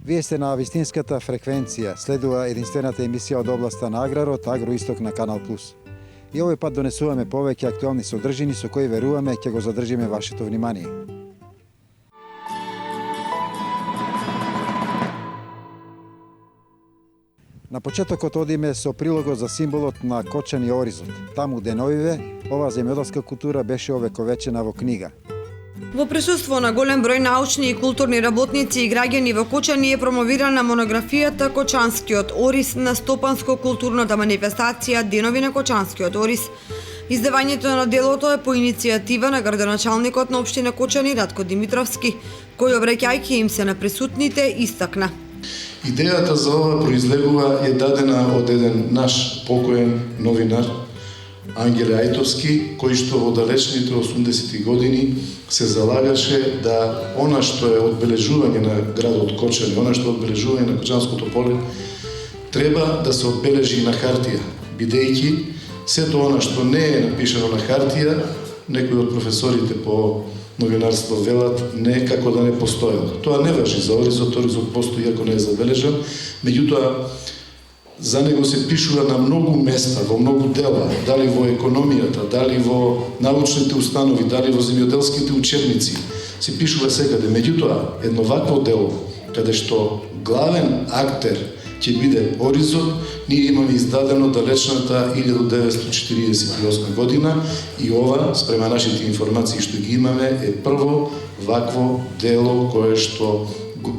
Вие сте на вистинската фреквенција, следува единствената емисија од областа на аграрот, Агроисток на Канал Плюс. И овој пат донесуваме повеќе актуелни содржини со кои веруваме ќе го задржиме вашето внимание. На почетокот одиме со прилогот за символот на Кочани Оризот. Таму деновиве, оваа земјоделска култура беше овековечена во книга. Во присуство на голем број научни и културни работници и граѓани во Кочани е промовирана монографијата Кочанскиот Орис на стопанско-културната манифестација Денови на Кочанскиот Орис. Издавањето на делото е по иницијатива на градоначалникот на општина Кочани Радко Димитровски, кој обраќајќи им се на присутните истакна. Идејата за ова произлегува е дадена од еден наш покоен новинар, Ангеле Ајтовски, кој што во далечните 80-ти години се залагаше да она што е одбележување на градот Кочани, она што е одбележување на Кочанското поле, треба да се одбележи на хартија, бидејќи сето она што не е напишано на хартија, некои од професорите по новинарство велат не како да не постоел. Тоа не важи за Оризот, Оризот постои иако не е забележан, меѓутоа за него се пишува на многу места, во многу дела, дали во економијата, дали во научните установи, дали во земјоделските учебници, се пишува секаде. Меѓутоа, едно вакво дело, каде што главен актер ќе биде Оризот, ние имаме издадено далечната 1948 година и ова, спрема нашите информации што ги имаме, е прво вакво дело кое што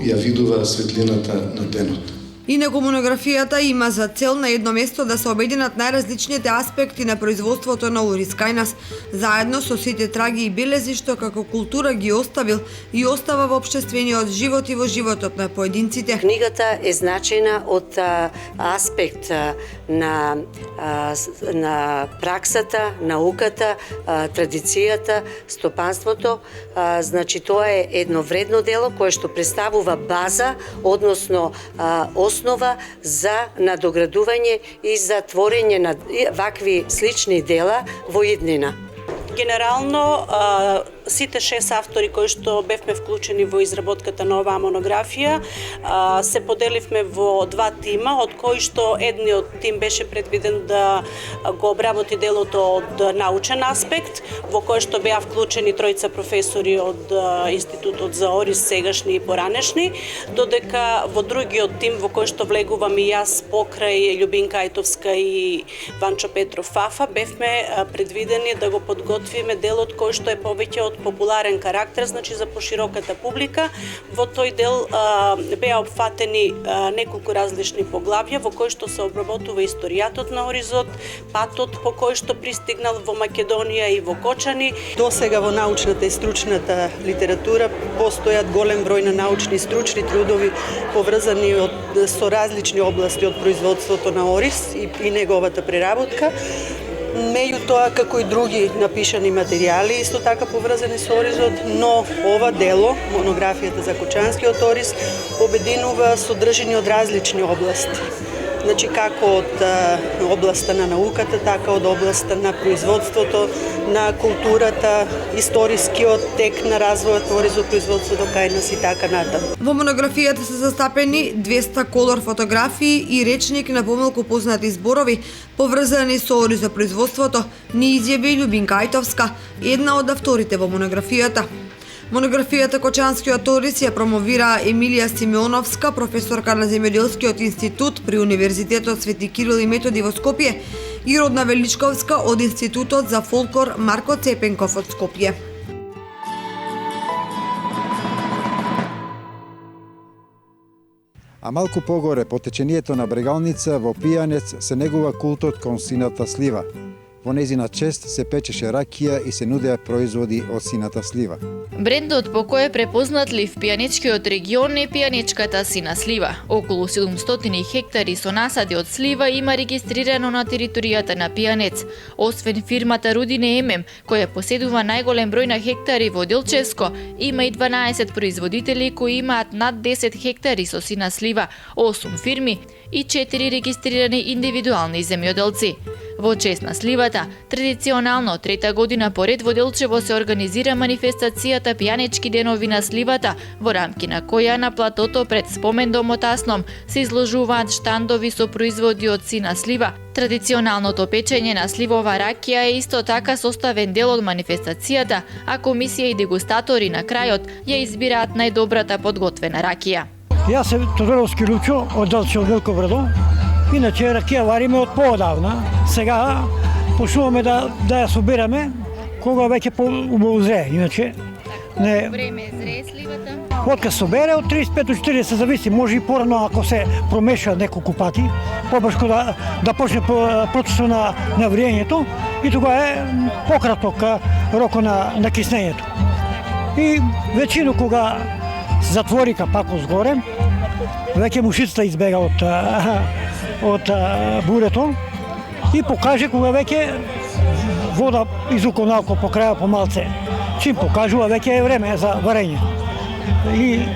ја видува светлината на денот. Инаку монографијата има за цел на едно место да се обединат најразличните аспекти на производството на Орис кај нас, заедно со сите траги и белези што како култура ги оставил и остава во општествениот живот и во животот на поединците. Книгата е значајна од аспект на праксата, науката, традицијата, стопанството. Значи тоа е едно вредно дело кое што представува база, односно основа за надоградување и за творење на вакви слични дела во иднина. Генерално, сите 6 автори кои што бевме вклучени во изработката на оваа монографија се поделивме во два тима, од кои што едниот тим беше предвиден да го обработи делото од научен аспект, во кој што беа вклучени тројца професори од Институтот за Орис, сегашни и поранешни, додека во другиот тим во кој што влегувам и јас покрај Љубинка Ајтовска и Ванчо Петров Фафа, бевме предвидени да го подготвиме делот кој што е повеќе од популарен карактер, значи за пошироката публика. Во тој дел беа опфатени неколку различни поглавја во кои што се обработува историјатот на Оризот, патот по кој што пристигнал во Македонија и во Кочани. До сега во научната и стручната литература постојат голем број на научни и стручни трудови поврзани со различни области од производството на Орис и неговата преработка. Меѓутоа, како и други напишани материјали, исто така поврзани со Оризот, но ова дело, монографијата за Кочанскиот Орис, обединува содржини од различни области. Значи, како од областа на науката, така од областа на производството, на културата, историскиот тек на развојот на Оризот, производството кај нас и така натаму. Во монографијата се застапени 200 колор фотографии и речник на помалку познати зборови, поврзани со Оризот производството, ни изјави Љубинка Ајтовска, една од авторите во монографијата. Монографијата Кочанскиот Орис ја промовира Емилија Симеоновска, професорка на Земјоделскиот институт при Универзитетот Свети Кирил и Методи во Скопје, и Родна Величковска од Институтот за фолклор Марко Цепенков од Скопје. А малку погоре, по течението на Брегалница, во Пијанец се негува култот кон сината слива. Во незина чест се печеше ракија и се нудеа производи од сината слива. Брендот по кој е препознат в пијанечкиот регион е пијанечката сина слива. Околу 700 хектари со насади од слива има регистрирано на територијата на Пијанец. Освен фирмата Рудине ММ, која поседува најголем број на хектари во Делчевско, има и 12 производители кои имаат над 10 хектари со сина слива, 8 фирми и 4 регистрирани индивидуални земјоделци. Во чест на сливата, традиционално трета година поред во Делчево се организира манифестацијата Пијанички денови на сливата, во рамки на која на платото пред спомен домот Асном се изложуваат штандови со производи од сина слива. Традиционалното печење на сливова ракија е исто така составен дел од манифестацијата, а комисија и дегустатори на крајот ја избираат најдобрата подготвена ракија. Јас се Тодоровски Лучо од Делчево Велико Брадо. Иначе ракија вариме од поодавна. Сега почнуваме да ја собираме кога веќе поузре. Иначе не Време зрее сливата? Откад се собере од 35 до 40 зависи, може и порано ако се промеша неколку пати, побрзко да почне процесот на вриењето и тога е пократок рокот на киснењето. И веќино кога се затвори капакот згоре, веќе мушицата избега од бурето и покаже кога веќе вода изука малку по краја по малце. Чим покажува веќе е време за варење. И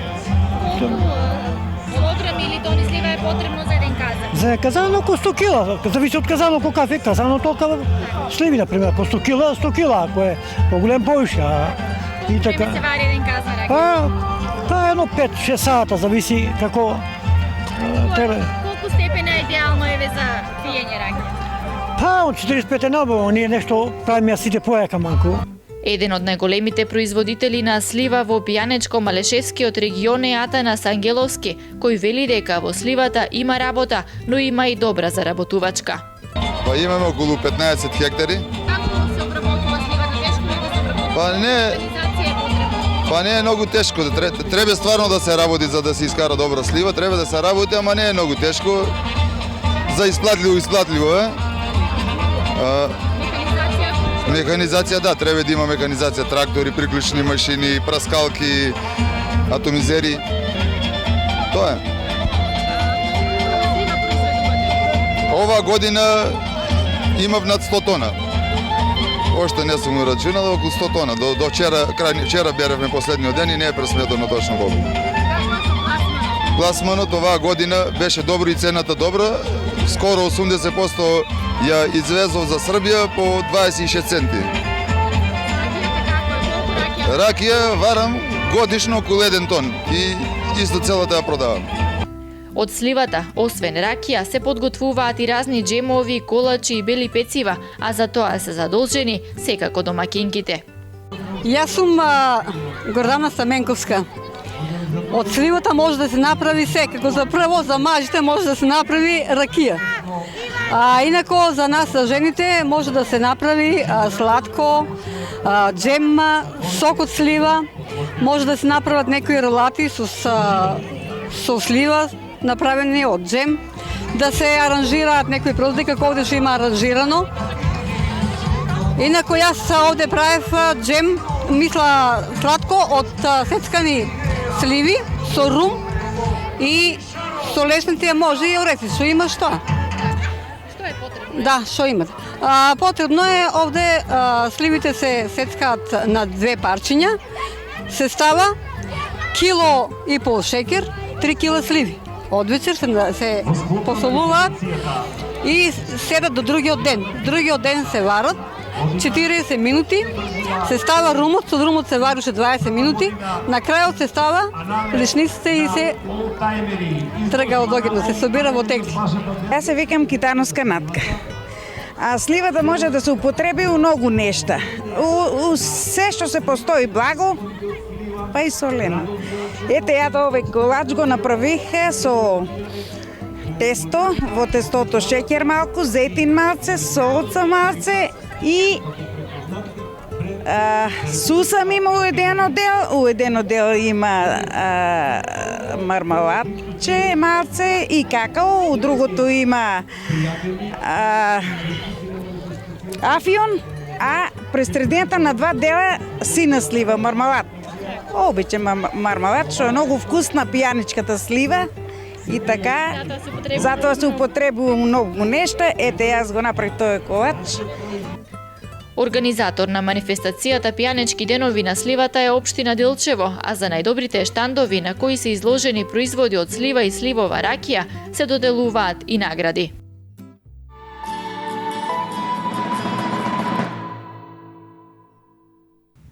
килограм или тони слива е потребно за еден казан? За казан околу 100 кила, зависи од казано колку кафе, казано толку сливи на пример, по 100 кила, ако е поголем повише. И така. Време се вари еден казан ракија? Па едно 5-6 сата зависи како треба. Колку степена е идеално еве за пиење ракија? Па од 45 набаво, ние нешто правиме сите појака малку. Еден од најголемите производители на слива во Пијанечко-Малешевскиот регион е Атанас Ангеловски, кој вели дека во сливата има работа, но има и добра заработувачка. Па имаме околу 15 хектари. Како се обработува сливата? Тешко е да се обработува? Па не, па не е многу тешко. Треба стварно да се работи за да се искара добра слива, треба да се работи, ама не е многу тешко. За исплатливо е. Механизација, да, треба да има механизација, трактори, приклучни машини, праскалки, атомизери. Тоа е. Ова година имав над 100 тона. Оште не сум урачунал, околу 100 тона. До вчера беревме последниот ден и не е пресметано точно колку. Пласманот оваа година беше добро и цената добра. Скоро 80% ја извезов за Србија по 26 центи. Ракија варам годишно околу 1 тон и исто целата ја продавам. Од сливата, освен ракија, се подготвуваат и разни джемови, колачи и бели пецива, а за тоа се задолжени секако домакинките. Јас сум Гордана Стаменковска. Од сливата може да се направи секако. За прво, за мажите може да се направи ракија. А инако за нас, за жените, може да се направи сладко, джем, сок од слива, може да се направат некои ролати со слива, направени од джем, да се аранжираат некои продукти, како овде што има аранжирано. Инако јас овде правев джем, мисла сладко од сецкани сливи со рум и со лешници, може и ореци, што има што? Што е потребно? Да, што имате. Потребно е овде сливите се сецкаат на 2 парчиња, се става кило и пол шекер, 3 кила сливи. Од вечер се посолуваат и седат до другиот ден. Другиот ден се варат 40 минути, се става румот, со румот се варуше 20 минути, на крајот се става лишниците и се трга од огидно, се собира во тегли. Јас се викам китановска натка. А сливата може да се употреби у многу нешта. У се што се постои благо, па и солено. Ете, ја овој колач го направих со тесто, во тестото шеќер малку, зетин малце, солца малце и сусам има у еден дел има мармаладче малце и какао, у другото има афион, а през средината на 2 дела сина слива, мармалад. Обичам мармалад, што е многу вкусна пијаничката слива и така, затоа се употребува многу нешта. Ете, јас го направих тој колач. Организатор на манифестацијата Пијанечки денови на сливата е општина Делчево, а за најдобрите штандови на кои се изложени производи од слива и сливова ракија се доделуваат и награди.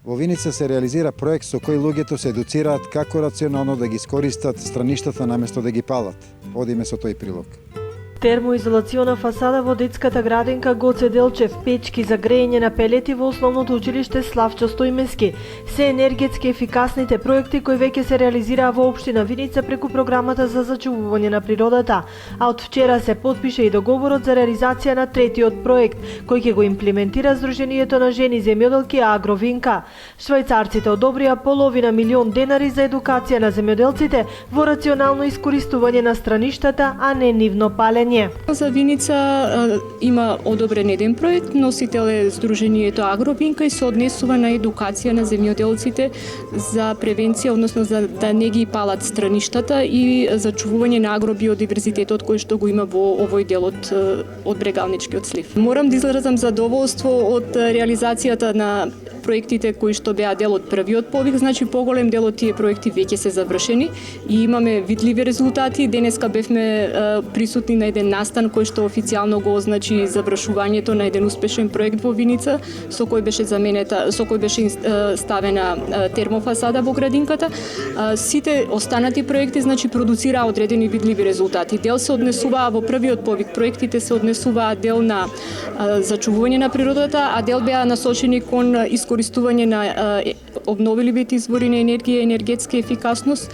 Во Виница се реализира проект со кој луѓето се едуцираат како рационално да ги искористат страништата наместо да ги палат. Одиме со тој прилог. Термоизолациона фасада во детската градинка Гоце Делчев, печки за грејење на пелети во основното училиште Славчо Стојмески се енергетски ефикасните проекти кои веќе се реализираа во општина Виница преку програмата за зачувување на природата, а од вчера се потпише и договорот за реализација на третиот проект кој ќе го имплементира Сдруженијето на жени земјоделки Агровинка. Швајцарците одобрија $500,000 денари за едукација на земјоделците во рационално искористување на страништата, а не нивно палење. За Виница има одобрен еден проект, носител е Сдруженијето Агровинка и се однесува на едукација на земјоделците за превенција, односно за да не ги палат страништата и зачувување на агробиодиверзитетот кој што го има во овој дел од Брегалничкиот слив. Морам да изразам задоволство од реализацијата на проектите кои што беа дел од првиот повик, значи поголем дел од тие проекти веќе се завршени и имаме видливи резултати. Денеска бевме присутни на еден настан кој што официјално го означи завршувањето на еден успешен проект во Виница, со кој беше ставена термофасада во градинката. Сите останати проекти значи продуцираа одредени видливи резултати. Дел се однесуваа во првиот повик, проектите се однесуваа дел на зачувување на природата, а дел беа насочени кон искористување на обновливите извори на енергија, енергетска ефикасност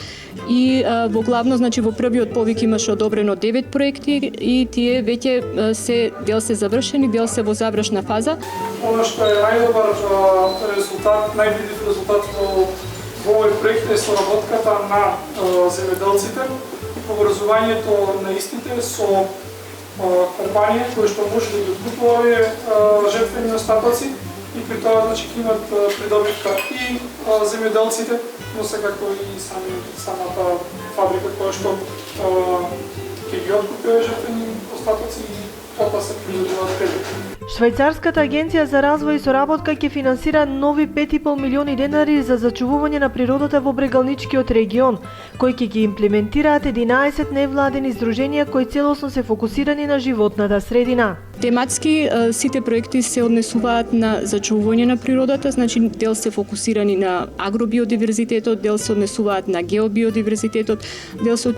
и во главно значи во првиот повик имаше одобрено 9 проекти и тие веќе дел се завршени, дел се во завршна фаза. Оно што е најдобар резултат, највидлив резултат во овој проект е соработката на земјоделците, поврзувањето на истите со компанија кои што може да ги откупува овие жертвени остатоци и при тоа значи ќе имат придобивка и земјоделците, но секако и самата фабрика која што ќе ги откупи овие жертвени остатоци и потоа се придобиваат кредити. Швајцарската агенција за развој и соработка ќе финансира нови $5,500,000 за зачувување на природата во Брегалничкиот регион, кои ќе ги имплементираат 11 невладени здруженија кои целосно се фокусирани на животната средина. Тематски сите проекти се однесуваат на зачувување на природата, значи дел се фокусирани на агробиодиверзитетот, дел се однесуваат на геобиодиверзитетот, дел се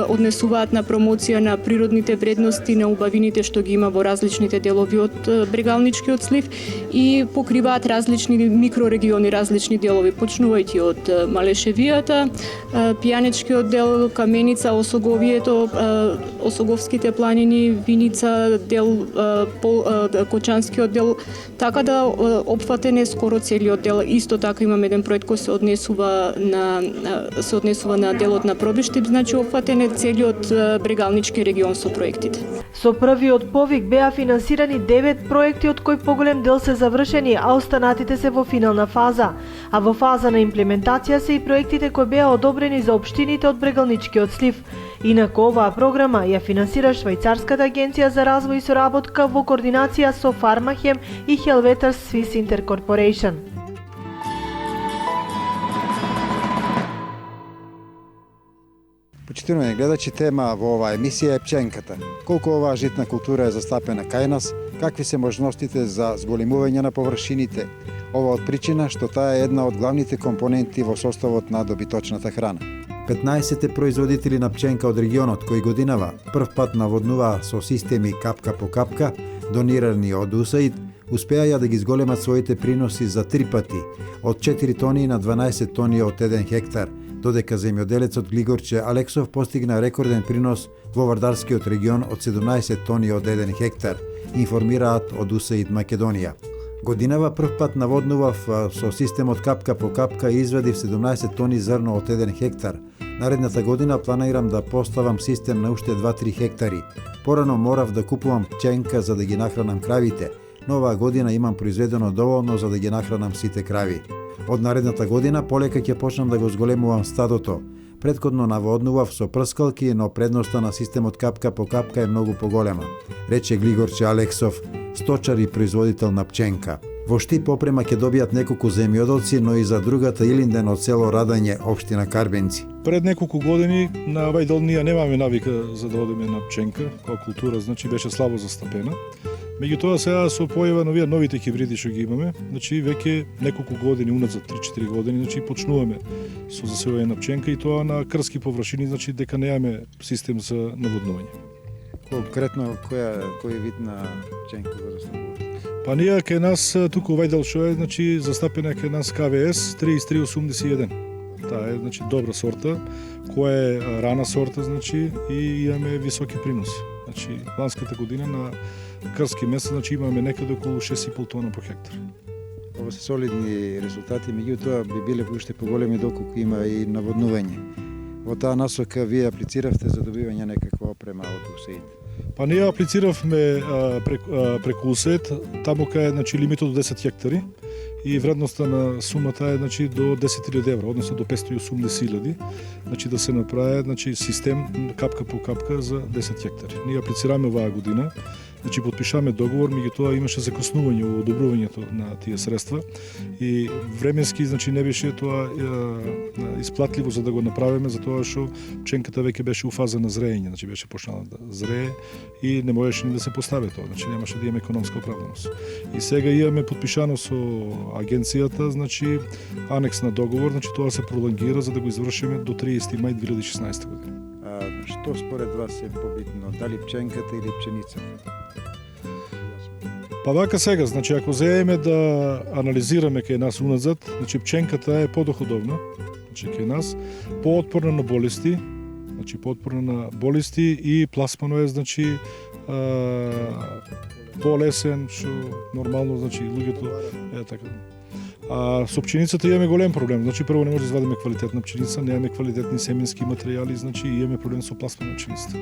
однесуваат на промоција на природните вредности, на убавините што ги има во различните делови од Брегалничкиот слив и покриваат различни микрорегиони, различни делови, почнувајќи од Малешевијата, Пијанечкиот дел, Каменица, Осоговието, Осоговските планини, Виница, дел Кочанскиот дел, така да опфатен е скоро целиот дел. Исто така имаме еден проект кој се однесува на делот на Пробиштип, значи опфатен е целиот Брегалнички регион со проектите. Со првиот повик беа финансирани 9 проекти, од кои поголем дел се завршени, а останатите се во финална фаза. А во фаза на имплементација се и проектите кои беа одобрени за општините од Брегалничкиот слив. Инаку оваа програма ја финансира Швајцарската агенција за развој и соработка во координација со Фармахем и Helvetas Swiss Intercorporation. Почитувани гледачи, тема во оваа емисија е пченката. Колку оваа житна култура е застапена кај нас, какви се можностите за зголемување на површините. Ова од причина што таа е една од главните компоненти во составот на добиточната храна. 15 производители на пченка од регионот кои годинава прв пат наводнуваа со системи капка по капка, донирани од УСАИД, успеаја да ги зголемат своите приноси за 3 пати, од 4 тони на 12 тони од 1 хектар, додека земјоделецот Глигорче Алексов постигна рекорден принос во Вардарскиот регион од 17 тони од 1 хектар, информираат од УСАИД Македонија. Годинава прв пат наводнував со системот капка по капка и извадив 17 тони зрно од 1 хектар. Наредната година планирам да поставам систем на уште 2-3 хектари. Порано морав да купувам пченка за да ги нахранам кравите, но оваа година имам произведено доволно за да ги нахранам сите крави. Од наредната година полека ќе почнам да го зголемувам стадото. Претходно наводнував со прскалки, но предноста на системот капка по капка е многу поголема, рече Глигорче Алексов, сточар и производител на пченка. Во Штип опрема ќе добијат неколку земјоделци, но и за другата Илинден од село Радање, општина Карбенци. Пред неколку години на овај дел ние немаме навика за да одиме на пченка, која култура, значи беше слабо застапена. Меѓутоа сега со појава на овие новите хибриди што ги имаме, значи веќе неколку години, уназад 3-4 години, значи почнуваме со засевање на пченка и тоа на крски површини, значи дека немаме систем за наводнување. Конкретно кој вид на пченка го застапувате? Па ние кај нас туку овај дел што е, значи застапена кај нас КВС 3381. Таа е значи добра сорта, која е рана сорта, значи и имаме високи приноси. Значи ланската година на крски месец, значи имаме некаде околу 6,5 тона по хектар. Ова се солидни резултати, меѓутоа би биле уште поголеми доколку има и наводнување. Во таа насока вие аплициравте за добивање некаква опрема од УСАИД? Па ние аплициравме преку УСАИД, таму кај значи лимитот до 10 хектари и вредноста на сумата е значи до 10.000 евра, односно до 580.000, значи да се направи значи систем капка по капка за 10 хектари. Ние аплицираме оваа година, значи подпишаме договор, меѓутоа имаше закоснување во одобрувањето на тие средства и временски значи не беше тоа исплатливо за да го направиме, затоа што пченката веќе беше у фаза на зреење, значи беше почнала да зрее и не можеше ни да се постави тоа, значи немаше да имаме економска оправданост. И сега имаме подпишано со агенцијата, значи анекс на договор, значи тоа се пролонгира за да го извршиме до 30 мај 2016 година. Што според вас е побитно, дали пченката или пченицата? Па вака сега, значи ако земеме да анализираме кај нас уназад, значи пченката е подоходовна, значи кај нас поотпорна на болести, значи поотпорна на болести и пласмано е значи полесен, што нормално значи луѓето е така. А со пченицата имаме голем проблем. Значи прво не може да извадиме квалитетна пченица, немаме квалитетни семенски материјали, значи имаме проблем со пласмано на пченицата.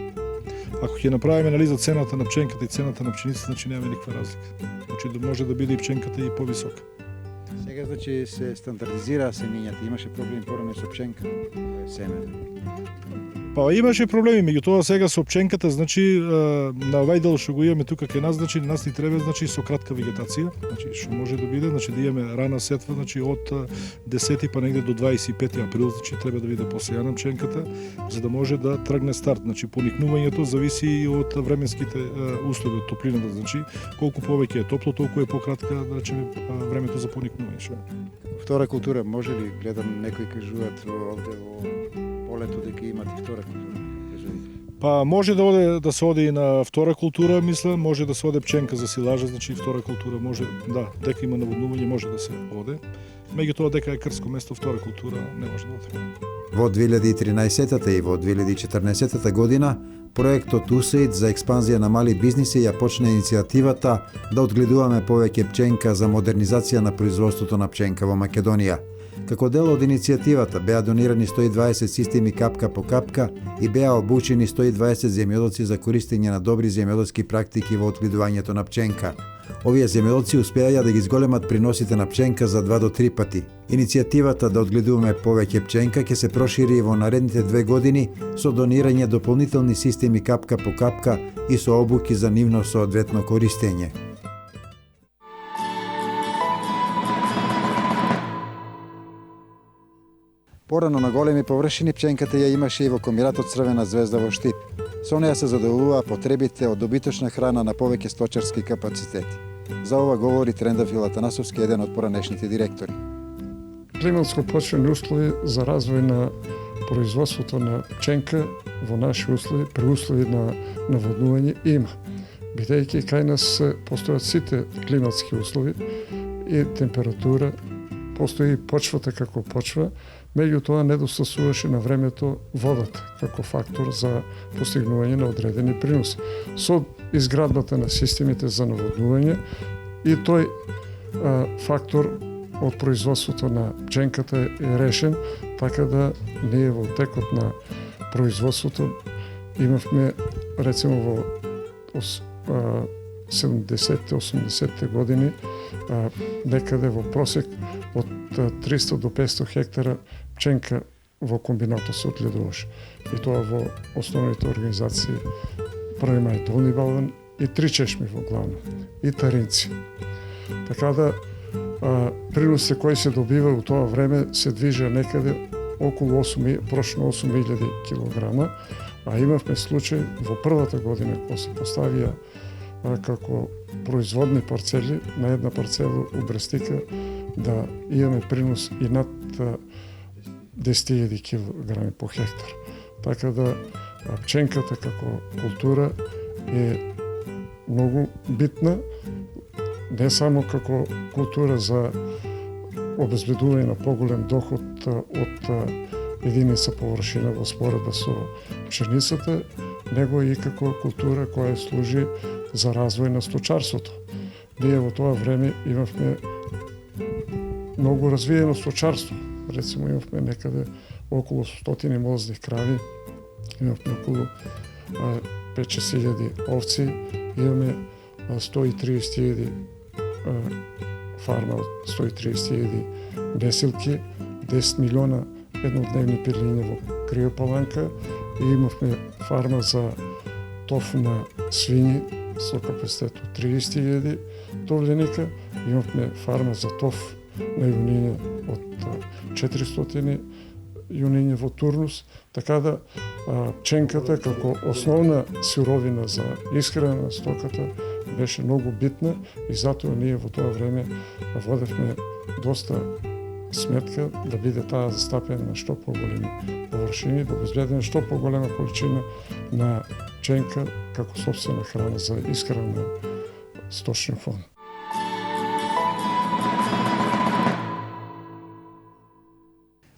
Ако ќе направиме анализа цената на пченката и цената на пченицата, значи немаме никаква разлика. Значи да може да биде и пченката и повисока. Сега значи се стандардизира семењата, имаше проблем порано со пченка, семе. Па имаше проблеми, меѓутоа сега со пченката, значи на овај дел што го имаме тука кај нас, значи нас ни треба значи со кратка вегетација, значи што може да биде, значи да имаме рана сетва, значи од 10 па негде до 25 април, значи треба да биде посејана пченката, за да може да тргне старт. Значи поникнувањето зависи и од временските услови, од топлината, значи колку повеќе е топло, толку е пократка, да речеме времето за поникнување. Втора култура може ли, гледам некои кажуваат овде во полето дека имате втора култура? Па може да се оди и на втора култура, мисля, може да се оде пченка за силажа, значи втора култура може, да, дека има наводнување може да се оде. Меѓутоа дека е крско место, втора култура не може да оде. Во 2013 и во 2014 година проектот УСАИД за експанзија на мали бизниси ја почна иницијативата да одгледуваме повеќе пченка за модернизација на производството на пченка во Македонија. Како дел од иницијативата беа донирани 120 системи капка по капка и беа обучени 120 земјоделци за користење на добри земјоделски практики во одгледувањето на пченка. Овие земјоделци успеаја да ги зголемат приносите на пченка за 2 до 3 пати. Иницијативата да одгледуваме повеќе пченка ќе се прошири во наредните 2 години со донирање дополнителни системи капка по капка и со обуки за нивно соодветно користење. Порано на големи површини пченката ја имаше и во комбинатот Црвена звезда во Штип. Со неја се задоволува потребите од добиточна храна на повеќе сточарски капацитети. За ова говори Трендафил Атанасовски, еден од поранешните директори. Климатско-почвени услови за развој на производството на пченка во наши услови, при услови на наводнување има. Бидејќи кај нас постојат сите климатски услови и температура, постои и почвата како почва, меѓутоа недостасуваше на времето водата како фактор за постигнување на одредени приноси. Со изградбата на системите за наводнување и тој фактор од производството на пченката е решен, така да ние во текот на производството имавме рецимо во 70-80 години некаде во просек од 300 до 500 хектара пченка во комбинатот се одгледуваше. И тоа во основните организации Први мај, Долни Балван и Три чешми во главно, и Таринци. Така да приносите кои се добива у тоа време се движа некаде околу 8.000 килограма, а имавме случај во првата година кога се поставија како производни парцели на една парцела у Брестика да имаме принос и над 10.000 килограми по хектар. Така да пченката како култура е многу битна, не само како култура за обезбедување на поголем доход од единица површина во споредба со пшеницата, него и како култура која служи за развој на сточарството. Ние во тоа време имавме многу развиено сточарство. Рецимо имавме некаде околу 100 мозни крави, имавме околу 5-6 овци, имаме 130.000 фарма, 130.000 бесилки, 10 милиона еднодневни пирлиња во Криопаланка и имавме фарма за тов на свињи со капацитет од 30.000 товленика, имавме фарма за тов на јуниња од 400 јуниња во турнус, така да пченката како основна сировина за исхрана на стоката беше многу битна и затоа ние во тоа време водевме доста сметка да биде таа застапена на што поголеми површини, да обезбедиме што поголема количина на пченка како собствена храна за исхрана на сточен фонд.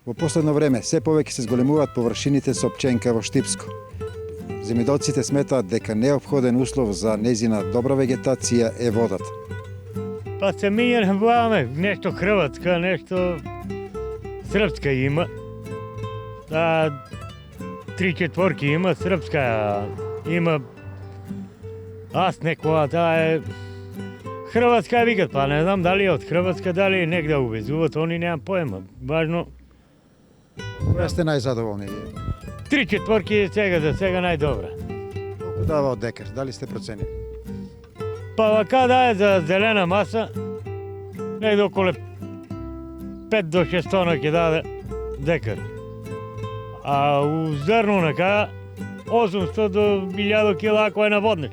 Во последно време се повеќе се зголемуваат површините со пченка во Штипско. Земјоделците сметаат дека неопходен услов за незина добра вегетација е водата. Па се минјаваме нешто хрватска, нешто српска има. 3/4 има српска, има аз некоја, таа е хрватска викат, па не знам дали е од Хрватска, дали е негде увезуват, они немам поема. Важно. Која сте најзадоволни вие? 3/4 е сега за сега најдобра. Колку дава од декар? Дали сте проценили? Па вака да е за зелена маса, негде околу 5 до 6 тона ќе даде декар. А у зрно нека 800 до 1000 кила ако е наводнеш.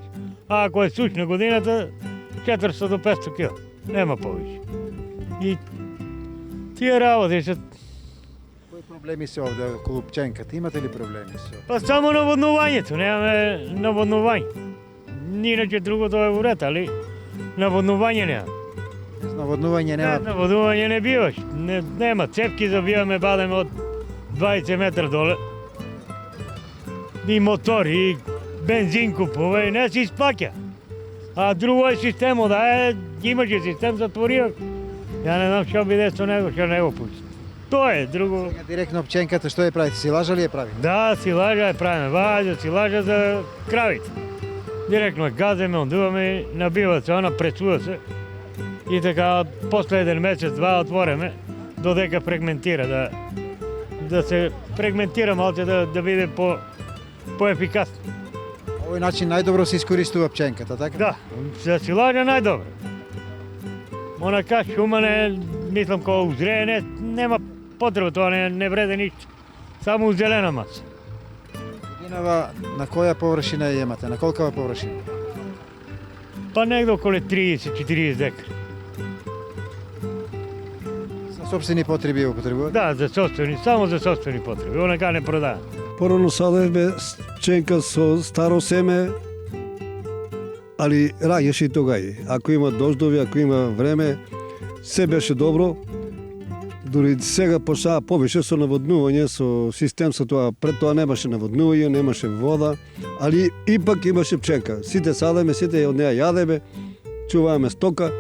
А ако е сушна годината, 400 до 500 кила. Нема повише. И тие работи се... Кои проблеми се овде околу пченката? Имате ли проблеми со? Па само наводнувањето, немаме наводнување. Иначе другото е уред, али наводнување нема. Без наводнување нема? Наводнување не биваш. Нема цепки забиваме, бадеме од 20 метра доле. И мотор, и бензин купува, и не се исплаќа. А друго е системо, да е, имаше систем, затворија. Ја не знам што биде со него, што не го пушти. Тоа е друго. Сега директно пченката што ја правите? Силажа ли ја правите? Да, силажа ја правиме, ваѓа силажа за кравите. Директно ја газеме, ондуваме, набива се, она пресува се. И така, после еден месец, два отвореме, додека фрагментира, да се фрагментира малце, да биде поефикасно. Овој начин најдобро се искористува пченката, така? Да, за силажа најдобро. Онака шума не, мислам, кога узрее, нема потреба, тоа не вреде ништо. Само зелена маса. Годинава на која површина ја имате? На колкава површина? Па негде околу 30-40 декара. За собствени потреби ја употребувате? Да, за собствени, само за собствени потреби. Онака не продава. Порано садевме пченка со старо семе, али раѓаше и тогај. Ако има дождови, ако има време, се беше добро. Дури сега почнаа повише со наводнување, со систем со тоа. Пред тоа немаше наводнување, немаше вода, али ипак имаше пченка. Сите садеме, сите од неа јадеме, чуваме стока.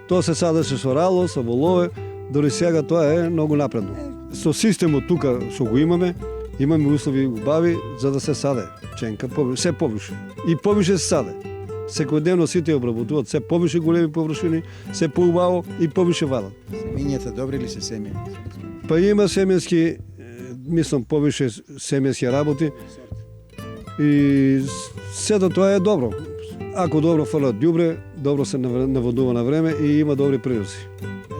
Тоа се садеше со рало, со волове, дури сега тоа е многу напредно. Со системот тука што го имаме услови убави за да се саде пченка, се повише. И повише се саде. Секојдневно сите обработуваат се повише големи површини, се поубаво и повише вадат. Семињата добри ли се семиња? Па има семенски, мислам повише семенски работи. И сето тоа е добро. Ако добро фрлат ѓубре, добро се наводнува на време и има добри приноси.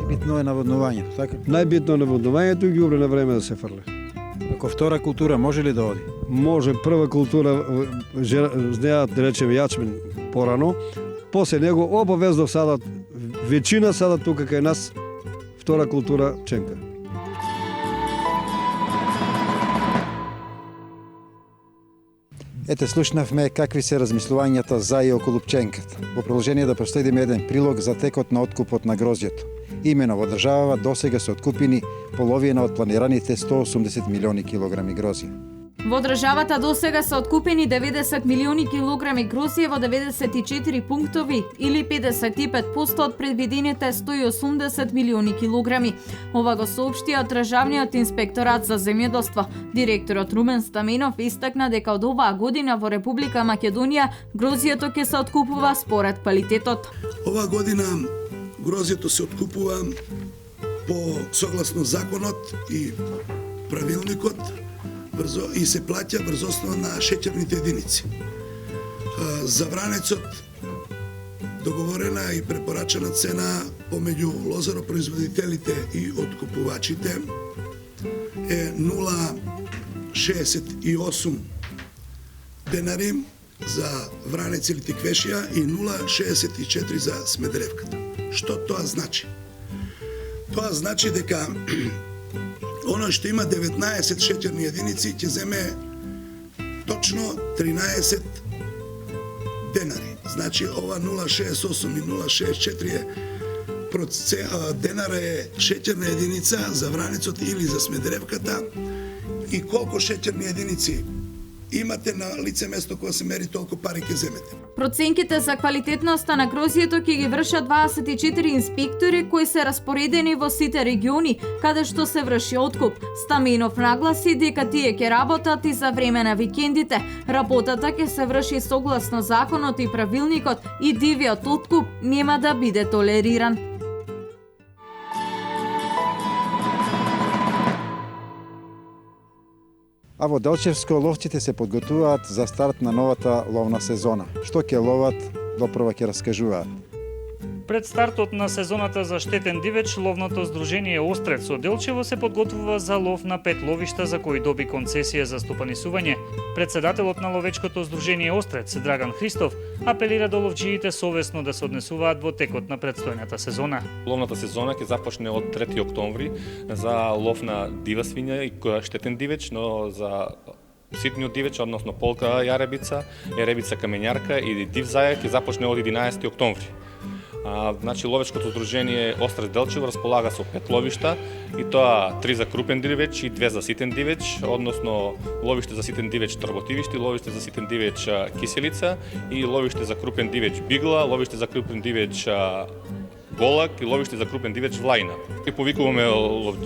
Најбитно е наводнувањето, така? Најбитно е наводнувањето и ѓубре на време да се фрле. Ако втора култура може ли да оди? Може прва култура знаат да речеме јачмен порано, после него обавезно садат većina садат тука кај нас втора култура пченка. Ете, слушнавме какви се размислувањата за и околу пченката. Во продолжение да проследиме еден прилог за текот на откупот на грозјето. Имено во државава досега се откупени половина од планираните 180 милиони килограми грозје. Во државата досега се откупени 90 милиони килограми грозје во 94 пунктови или 55% од предвидените 180 милиони килограми. Ова го соопштија од Државниот инспекторат за земјоделство. Директорот Румен Стаменов истакна дека од оваа година во Република Македонија грозјето ќе се откупува според квалитетот. Оваа година грозјето се откупува по согласно законот и правилникот и се плаќа врз основа на шеќерните единици. За вранецот договорена и препорачена цена помеѓу лозаропроизводителите и откупувачите е 0,68 денари за вранец или тиквешија и 0,64 за смедревката. Што тоа значи? Тоа значи дека оно што има 19 шеќерни единици ќе земе точно 13 денари. Значи ова 0,68 и 0,64 денара е шеќерна единица за вранецот или за смедревката и колку шеќерни единици имате на лице место кога се мери, толку пари ќе земете. Проценките за квалитетноста на грозјето ќе ги вршат 24 инспектори кои се распоредени во сите региони каде што се врши откуп. Стаменов нагласи дека тие ќе работат и за време на викендите. Работата ќе се врши согласно законот и правилникот и дивиот откуп нема да биде толериран. А во Делчевско ловците се подготвуваат за старт на новата ловна сезона. Што ќе ловат, допрва ќе раскажуваат. Пред стартот на сезоната за штетен дивеч, ловното здружение Острец од Делчево се подготвува за лов на 5 ловишта за кои доби концесија за стопанисување. Председателот на ловечкото здружение Острец, Драган Христов, апелира до ловчиите совесно да се однесуваат во текот на предстојната сезона. Ловната сезона ќе започне од 3 октомври за лов на дива свиња и штетен дивеч, но за ситниот дивеч, односно полка јаребица, јаребица камењарка и див зајак ќе започне од 11 октомври. Значи, ловечкото здружение Острец Делчево располага со 5 ловишта и тоа 3 за крупен дивеч и 2 за ситен дивеч, односно ловиште за ситен дивеч Трботивишти, ловиште за ситен дивеч Киселица и ловиште за крупен дивеч Бигла, ловиште за крупен дивеч Голак и ловиште за крупен дивеч Влајна. И повикуваме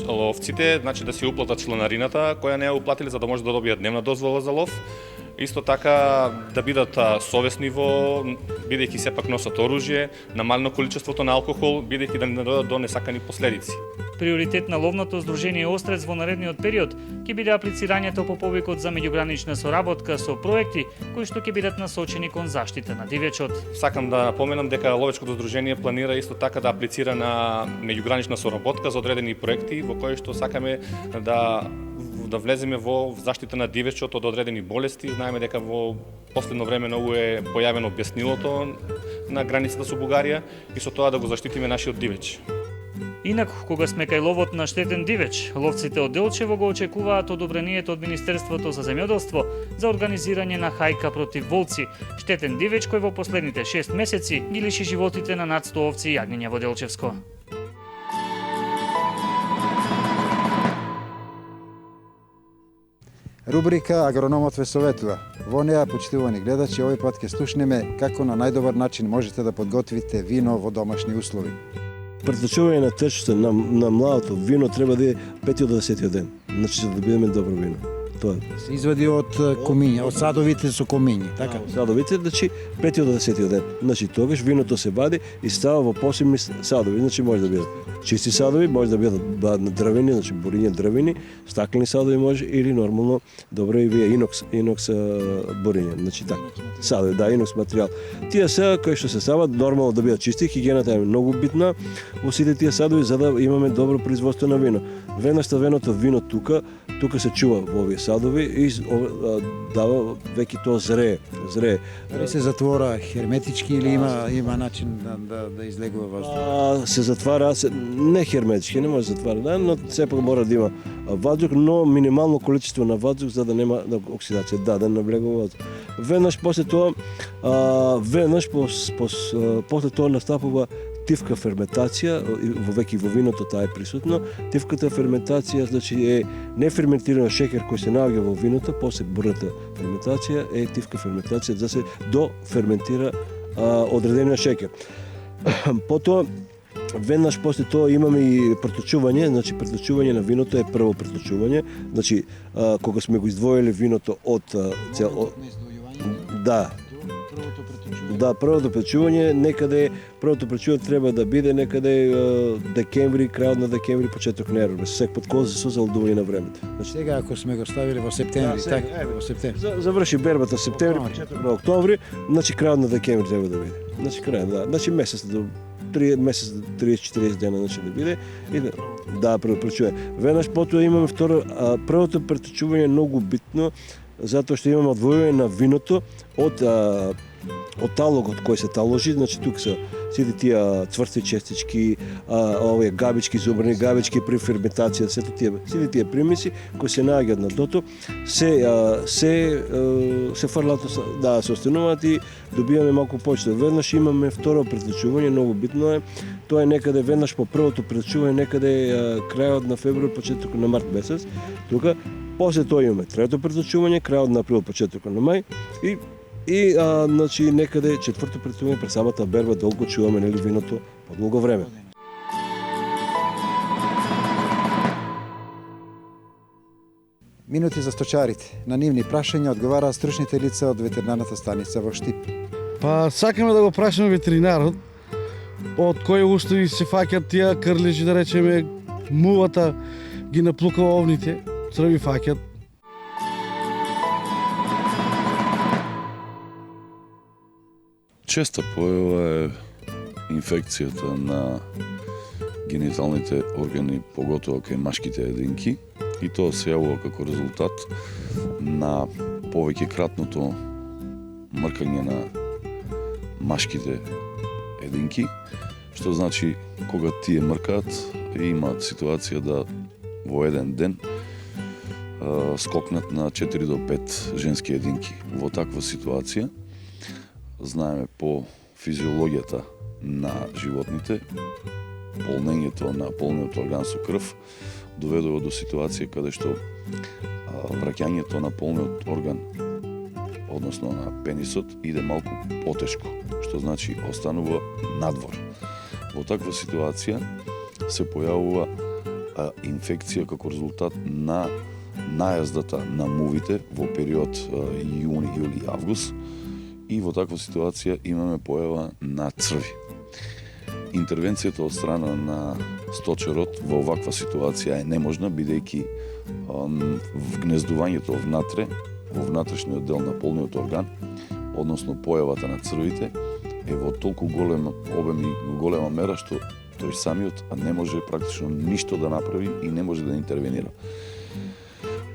ловците, значи да си уплатат чланарината која не ја уплатиле за да може да добијат дневна дозвола за лов. Исто така да бидат совесни бидејќи сепак носат оружје, намалено количеството на алкохол, бидејќи да не додат до несакани последици. Приоритет на ловното здружение Острец во наредниот период ќе биде аплицирањето по повикот за меѓугранична соработка со проекти кои што ќе бидат насочени кон заштита на дивечот. Сакам да напоменам дека ловечкото здружение планира исто така да аплицира на меѓугранична соработка за одредени проекти во кои што сакаме да влеземе во заштита на дивечот од одредени болести. Знаеме дека во последно време многу е појавено беснилото на границата со Бугарија и со тоа да го заштитиме нашиот дивеч. Инак, кога сме кај ловот на штетен дивеч, ловците од Делчево го очекуваат одобрението од Министерството за земјоделство за организирање на хајка против волци, штетен дивеч кој во последните 6 месеци ги лиши животите на над 100 овци и јагниња во Делчевско. Рубрика Агрономот ве советува. Во неа, почитувани гледачи, овој пат ќе слушнеме како на најдобар начин можете да подготвите вино во домашни услови. Преточување на течност на младото вино треба да е 5 до 10 ден, значи да добиеме добро вино. тоа. Се извади од комиња, од садовите со комиња, така? Садовите, значи 5 до 10 ден. Значи тогаш виното се вади и става во посебни садови. Значи може да бидат чисти садови, може да бидат дрвени, значи буриња дрвени, стаклени садови може или нормално добро и вие инокс буриња. Значи така. Садови, да, инокс материјал. Тие се кои што се стават нормално да бидат чисти, хигиената е многу битна во сите тие садови за да имаме добро производство на вино. Веднаш ставеното вино тука се чува во овие садови и дава веќе тоа зрее. Дали се затвора херметички или има начин да излегува воздух? Се затвара, не херметички, не може да затвара, да, но сепак мора да има воздух, но минимално количество на воздух за да нема оксидација, да навлегува воздух. Веднаш после тоа, после тоа настапува тивка ферментација, веќе во виното таа е присутна. Тивката ферментација значи е неферментиран шеќер кој се наоѓа во виното, после бурната ферментација е тивка ферментација да се доферментира одредениот шеќер. Потоа веднаш после тоа имаме и преточување, значи преточување на виното е прво преточување, значи кога сме го издвоили виното од Да, првото преточување првото преточување треба да биде некаде декември, крајот на декември, почеток на ноември, секој пат кога се создавување на времето. Значи сега ако сме го ставили во септември, така, во септември. Заврши бербата септември, почеток на октомври, значи крајот на декември треба да биде. Значи крај, да. Значи месец до 30-40 дена значи да биде и да преточува. Веднаш потоа имаме првото преточување е многу битно затоа што имаме одвојување на виното од талогот кој се таложи, значи тука се сите тие цврсти честички, овие габички, зубрни габички при ферментација, сите тие примеси кои се наоѓаат на дото, се фрлат, да, се остануваат и добиваме малку почето. Веднаш имаме второ преточување, многу битно е, тоа е некаде веднаш по првото преточување, некаде крајот на февруари, почеток на март месец, тука. После тоа имаме трето преточување, крајот на април, почеток на мај и значи некаде четврто преточување пред самата берба долго чуваме нели виното подолго време. Минути за сточарите. На нивни прашања одговараат стручните лица од ветеринарната станица во Штип. Па сакаме да го прашаме ветеринарот од кои услови се фаќаат тие крлежи, да речеме мувата ги наплукава овните, црви фаќаат. Честа појава е инфекцијата на гениталните органи, поготово кај машките единки, и тоа се јавува како резултат на повеќе кратното мркање на машките единки, што значи кога тие мркаат имаат ситуација да во еден ден скокнат на 4 до 5 женски единки. Во таква ситуација знаеме по физиологијата на животните, полнењето на полниот орган со крв доведува до ситуација каде што враќањето на полниот орган, односно на пенисот, иде малку потешко, што значи останува надвор. Во таква ситуација се појавува инфекција како резултат на најаздата на мувите во период јуни, јули, август, и во таква ситуација имаме појава на црви. Интервенцијата од страна на сточарот во оваква ситуација е неможна, бидејќи вгнездувањето внатре, во внатрешниот дел на полниот орган, односно појавата на црвите, е во толку голем обем и голема мера што тој самиот не може практично ништо да направи и не може да интервенира.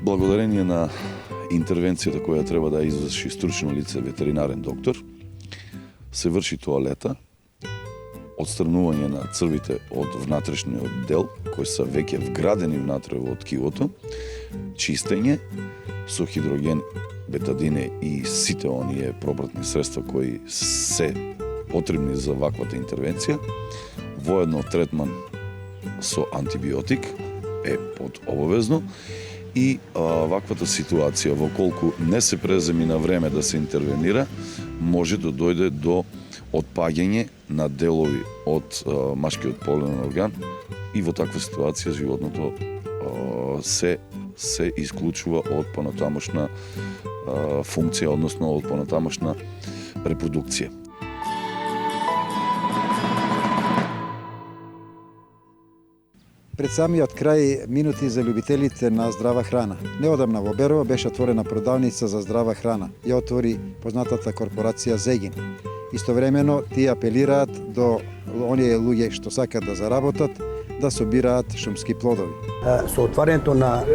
Благодарение на интервенцијата која треба да изврши стручно лице ветеринарен доктор, се врши тоалета, отстранување на црвите од внатрешниот дел, кои се веќе вградени внатре во ткивото, чистење со хидроген, бетадине и сите оние пропратни средства кои се потребни за ваквата интервенција, воедно третман со антибиотик е обовезно, и ваквата ситуација, во колку не се преземи на време да се интервенира, може да дојде до отпаѓање на делови од машкиот полен орган и во таква ситуација животното се се исклучува од понатамошна функција, односно од понатамошна репродукција. Пред самиот крај минути за љубителите на здрава храна. Неодамна во Берово беше отворена продавница за здрава храна. Ја отвори познатата корпорација Зегин. Истовремено тие апелираат до оние луѓе што сакат да заработат, да собираат шумски плодови. Со отварането на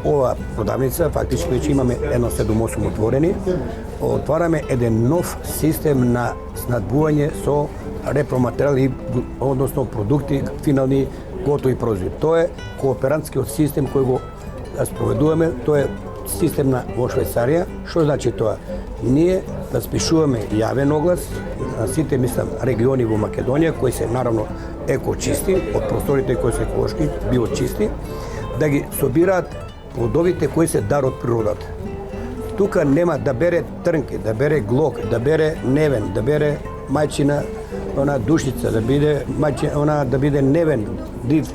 ова продавница, фактички веќе имаме едно 7-8 отворени, отвараме еден нов систем на снабдување со репроматеријали, односно продукти, финални готови производи. Тоа е кооперантскиот систем кој го спроведуваме, тоа е систем во Швајцарија. Што значи тоа? Ние распишуваме јавен оглас на сите, региони во Македонија, кои се наравно екочисти, од просторите кои се еколошки, биочисти, да ги собираат плодовите кои се дар од природата. Тука нема да бере трнки, да бере глок, да бере невен, да бере мајчина душица, да биде мајчина, да биде невен, див,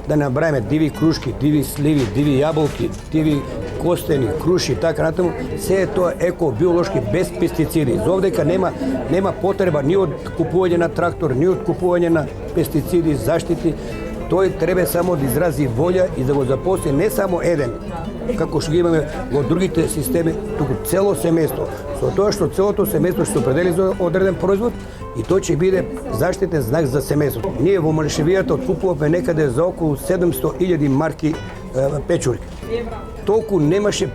да набрајаме диви крушки, диви сливи, диви јаболки, диви костени, круши, така натаму, се е тоа еко-биолошки без пестициди. За овдека нема потреба ни од купување на трактор, ни од купување на пестициди, заштити. Тој треба само да изрази волја и да го запосли не само еден, како што ги имаме во другите системи, туку цело семејство. Со тоа што целото семејство ќе се определи за одреден производ и тој ќе биде заштитен знак за семејството. Ние во Малишевијата откупувавме некаде за околу 700.000 марки печурки. Толку немаше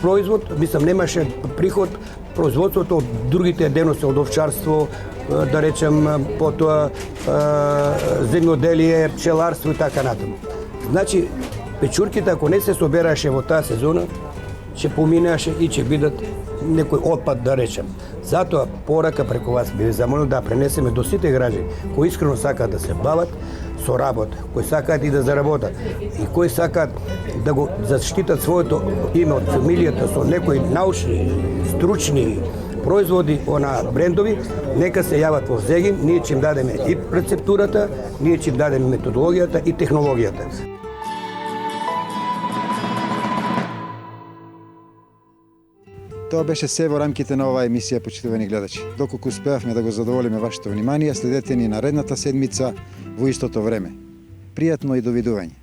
производ, немаше приход, производството од другите дејности, од овчарство, да речем, потоа земјоделие, пчеларство и така натаму. Значи, печурките, ако не се собираше во таа сезона, ќе поминаше и ќе бидат некој отпад, да речем. Затоа порака преку вас би замолил да пренесеме до сите граѓани кои искрено сакаат да се бават со работа, кои сакаат и да заработат и кои сакаат да го заштитат своето име од фамилијата со некои научни, стручни производи, брендови, нека се јават во Зегин, ние ќе им дадеме и рецептурата, ние ќе им дадеме методологијата и технологијата. Тоа беше се во рамките на оваа емисија, почитувани гледачи. Доколку успеавме да го задоволиме вашето внимание, следете ни наредната седмица во истото време. Пријатно и довидување.